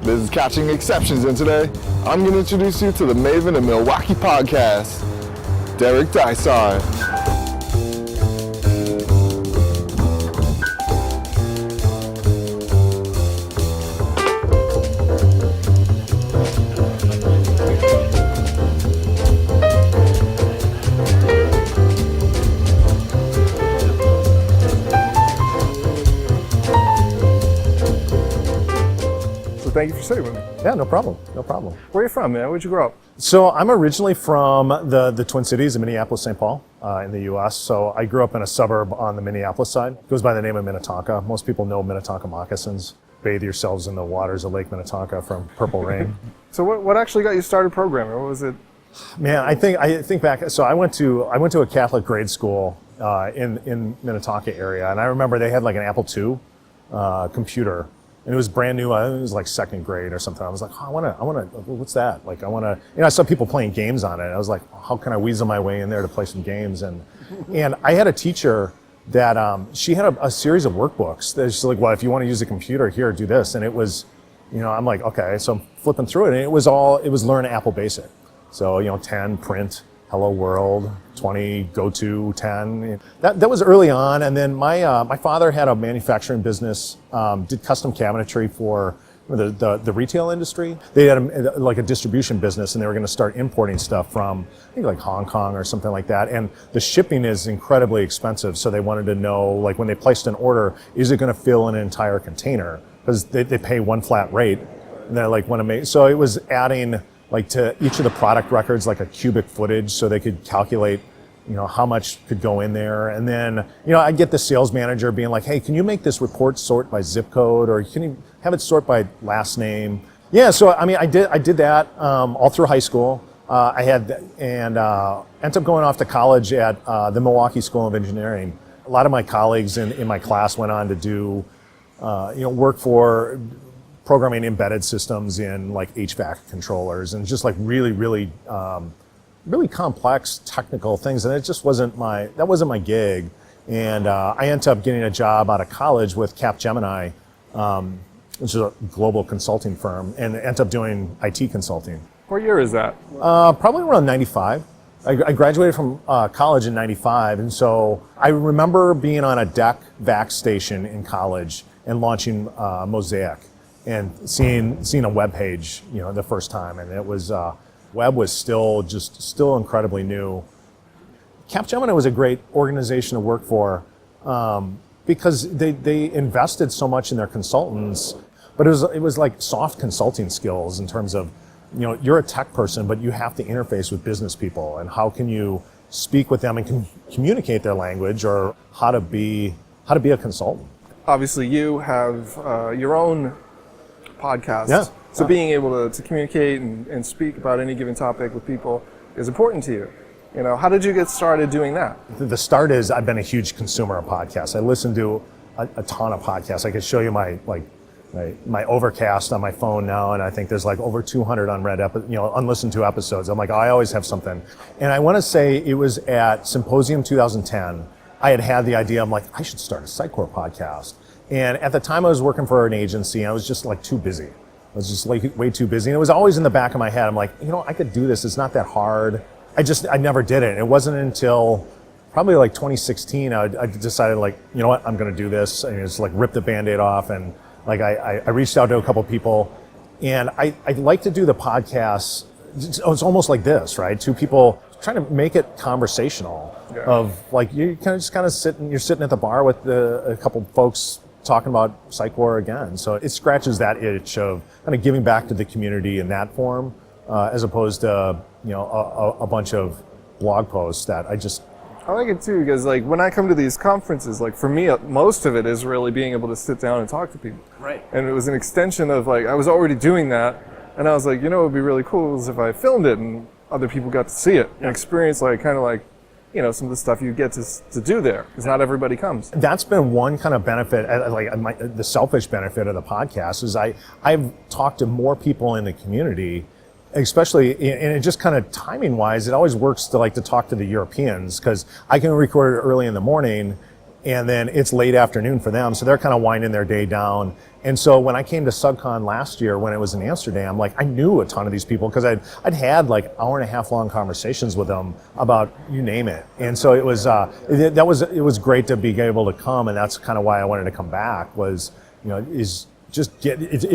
This is Catching Exceptions, and today I'm going to introduce you to the Maven of Milwaukee podcast, Derek Dysart. Thank you for sitting with me. Yeah, no problem. No problem. Where are you from, man? Where'd you grow up? So I'm originally from the Twin Cities in Minneapolis, St. Paul, in the U.S. So I grew up in a suburb on the Minneapolis side. It goes by the name of Minnetonka. Most people know Minnetonka moccasins. Bathe yourselves in the waters of Lake Minnetonka from Purple Rain. So what actually got you started programming? What was it? Man, I think back. So I went to a Catholic grade school in Minnetonka area, and I remember they had like an Apple II computer. And it was brand new. It was like second grade or something. I was like, oh, I want to, what's that? Like, I saw people playing games on it. I was like, how can I weasel my way in there to play some games? And I had a teacher that, she had a series of workbooks. She's like, well, if you want to use a computer, here, do this. And it was, I'm like, okay. So I'm flipping through it, and it was learn Apple Basic. So, 10, print, hello world, 20, go to, 10. That was early on. And then my father had a manufacturing business, did custom cabinetry for the retail industry. They had a distribution business, and they were going to start importing stuff from, I think, like Hong Kong or something like that. And the shipping is incredibly expensive. So they wanted to know, like, when they placed an order, is it going to fill an entire container? Because they pay one flat rate. And they're like, want to make, so it was adding, like, to each of the product records, like a cubic footage, so they could calculate, how much could go in there. And then, I'd get the sales manager being like, hey, can you make this report sort by zip code, or can you have it sort by last name? Yeah, so I did that all through high school. Ended up going off to college at the Milwaukee School of Engineering. A lot of my colleagues in my class went on to do, work for programming embedded systems in like HVAC controllers and just like really, really, really complex technical things. And it just wasn't my gig. And I ended up getting a job out of college with Capgemini, which is a global consulting firm, and ended up doing IT consulting. What year is that? Probably around 95. I graduated from college in 95. And so I remember being on a deck vac station in college and launching Mosaic. And seeing a web page, the first time, and it was web was still incredibly new. Capgemini was a great organization to work for because they invested so much in their consultants, but it was like soft consulting skills in terms of, you're a tech person, but you have to interface with business people, and how can you speak with them and communicate their language, or how to be a consultant. Obviously, you have your own podcast. Yeah. So being able to communicate and speak about any given topic with people is important to you. How did you get started doing that? The start is I've been a huge consumer of podcasts. I listen to a ton of podcasts. I could show you my Overcast on my phone now, and I think there's like over 200 unlistened to episodes. I'm like, I always have something. And I want to say it was at Symposium 2010. I had the idea. I'm like, I should start a Sitecore podcast. And at the time I was working for an agency, and I was just like too busy. I was just like way too busy. And it was always in the back of my head. I'm like, I could do this. It's not that hard. I never did it. It wasn't until probably like 2016, I decided like, you know what, I'm going to do this. And just like rip the Band-Aid off. And like, I reached out to a couple people, and I'd like to do the podcast. It's almost like this, right? Two people trying to make it conversational. Yeah. Of like, you kind of you're sitting at the bar with a couple folks talking about Sitecore again. So it scratches that itch of kind of giving back to the community in that form, as opposed to, a bunch of blog posts that I like it too, because like when I come to these conferences, like for me, most of it is really being able to sit down and talk to people. Right. And it was an extension of like, I was already doing that, and I was like, it would be really cool is if I filmed it and other people got to see it and experience like kind of like, some of the stuff you get to do there, because not everybody comes. That's been one kind of benefit, the selfish benefit of the podcast is I've talked to more people in the community, especially, and it just kind of timing wise, it always works to talk to the Europeans, because I can record it early in the morning and then it's late afternoon for them. So they're kind of winding their day down. And so when I came to SUGCON last year, when it was in Amsterdam, like I knew a ton of these people because I'd had like hour and a half long conversations with them about you name it. And so it was great to be able to come, and that's kind of why I wanted to come back. Was it's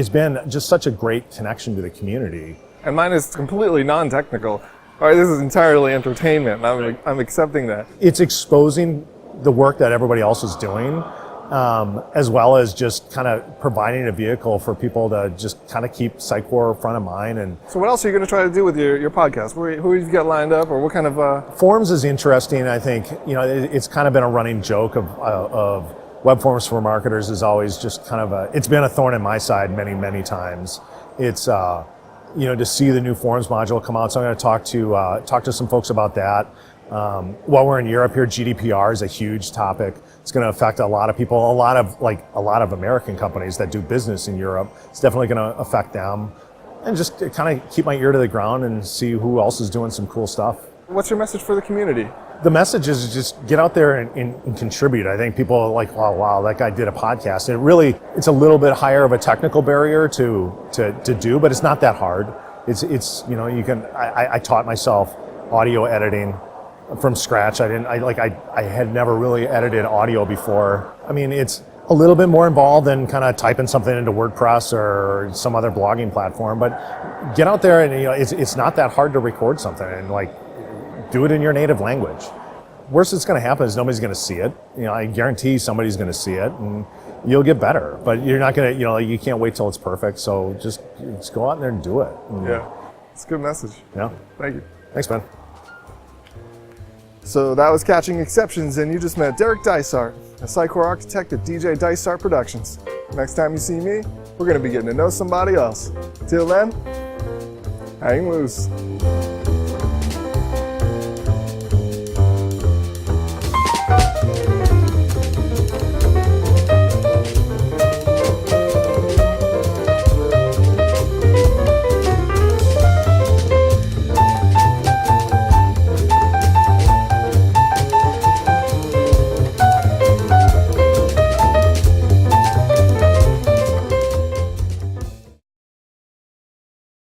been just such a great connection to the community. And mine is completely non-technical. All right, this is entirely entertainment. I'm accepting that. It's exposing the work that everybody else is doing. As well as just kind of providing a vehicle for people to just kind of keep Sitecore front of mind. And so what else are you going to try to do with your podcast? Who have you got lined up, or what kind of... Forums is interesting. I think, it's kind of been a running joke of web forums for marketers is always just kind of it's been a thorn in my side many, many times. It's, to see the new forums module come out. So I'm going to talk to some folks about that. While we're in Europe here, GDPR is a huge topic. It's going to affect a lot of people, a lot of American companies that do business in Europe. It's definitely going to affect them. And just kind of keep my ear to the ground and see who else is doing some cool stuff. What's your message for the community? The message is just get out there and contribute. I think people are like, oh, wow, that guy did a podcast. And it's a little bit higher of a technical barrier to do, but it's not that hard. I taught myself audio editing from scratch. I had never really edited audio before. I mean, it's a little bit more involved than kind of typing something into WordPress or some other blogging platform, but get out there and it's not that hard to record something and do it in your native language. Worst that's going to happen is nobody's going to see it. I guarantee somebody's going to see it and you'll get better, but you're not going to, you can't wait till it's perfect. So just go out there and do it. Yeah, it's a good message. Yeah. Thank you. Thanks, man. So that was Catching Exceptions, and you just met Derek Dysart, a Sitecore Architect at DJ Dysart Productions. Next time you see me, we're going to be getting to know somebody else. Till then, hang loose.